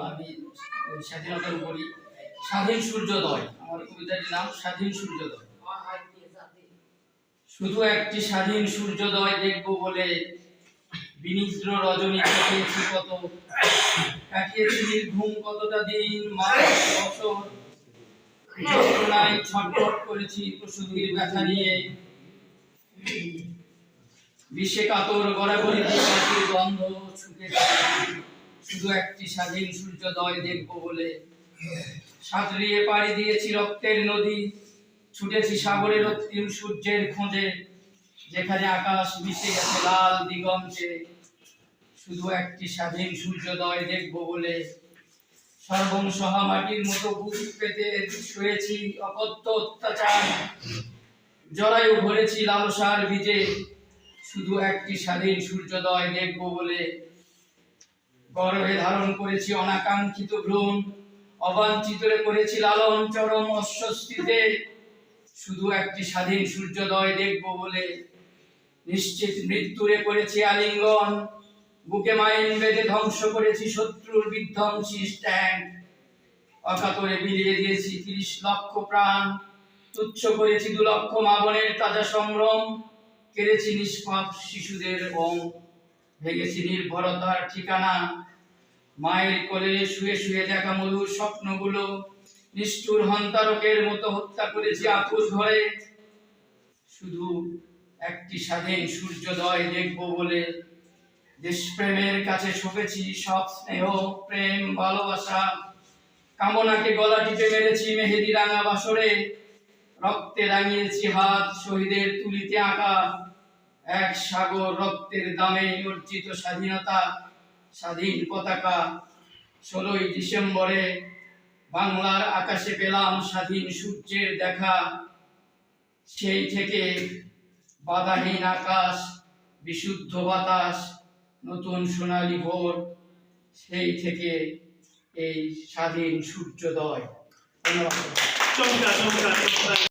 আমি ওই স্বাধীনতার উপরই। স্বাধীন সূর্যোদয়, আমার কবিতাটির নাম স্বাধীন সূর্যোদয়। শুধু একটি স্বাধীন সূর্যোদয় দেখব বলে বিনিদ্র রজনী কাটিয়েছি কত, কাটিয়েছি নির্ঘুম কতটা দিন, মাস বছর, যন্ত্রণায় ছটফট করেছি প্রসূতির ব্যথা নিয়ে, বিষে কাতর গড়াগড়ি দিয়ে গন্ধ ছুটেছি শুধু একটি স্বাধীন সূর্যোদয় দেখব বলে। সাঁতরিয়ে পাড়ি দিয়েছি রক্তের নদী, ছুটেছি সাগরের অন্তিম সূর্যের খোঁজে, যেখানে আকাশ মিশে গেছে লাল দিগন্তে শুধু একটি স্বাধীন সূর্যোদয় দেখব বলে। সর্বংসহা মাটির মতো বুক পেতে শুয়েছি অকথ্য অত্যাচার, জরায়ু ভরেছি লালসার বীজে শুধু একটি স্বাধীন সূর্যোদয় দেখব বলে। গর্ভে ধারণ করেছি অনাকাঙ্ক্ষিত ভ্রূণ, অবাঞ্ছিতরে করেছি লালন চরম অস্বস্তিতে শুধু একটি স্বাধীন সূর্যোদয় দেখব বলে। নিশ্চিত মৃত্যুরে করেছি আলিঙ্গন, বুকে মাইন বেঁধে ধ্বংস করেছি শত্রুর বিধ্বংসী স্ট্যান্ড, অকাতরে বিলিয়ে দিয়েছি ৩০ লক্ষ প্রাণ, তুচ্ছ করেছি ২ লক্ষ মা বোনের তাজা সম্ভ্রম, কেড়েছি নিষ্পাপ শিশুদের ওম, ভেঙেছি নির্ভরতার ঠিকানা। মায়ের কোলে শুয়ে শুয়ে দেখা মধুর স্বপ্নগুলো নিষ্ঠুর হন্তারকের মতো হত্যা করেছি আকুল ঘরে শুধু একটি স্বাধীন সূর্যোদয় দেখব বলে। দেশপ্রেমের কাছে সঁপেছি সব স্নেহ প্রেম ভালোবাসা, কামনাকে গলা টিপে মেরেছি মেহেদি রাঙা বাসরে, রক্তে রাঙিয়েছি হাত শহীদের তুলিতে আঁকা, এক সাগর রক্তের দামে অর্জিত স্বাধীনতা স্বাধীন পতাকা। ১৬ই ডিসেম্বরে বাংলার আকাশে পেলাম স্বাধীন সূর্যের দেখা, সেই থেকে বাধাহীন আকাশ, বিশুদ্ধ বাতাস, নতুন সোনালী ভোর, সেই থেকে এই স্বাধীন সূর্যোদয়। ধন্যবাদ।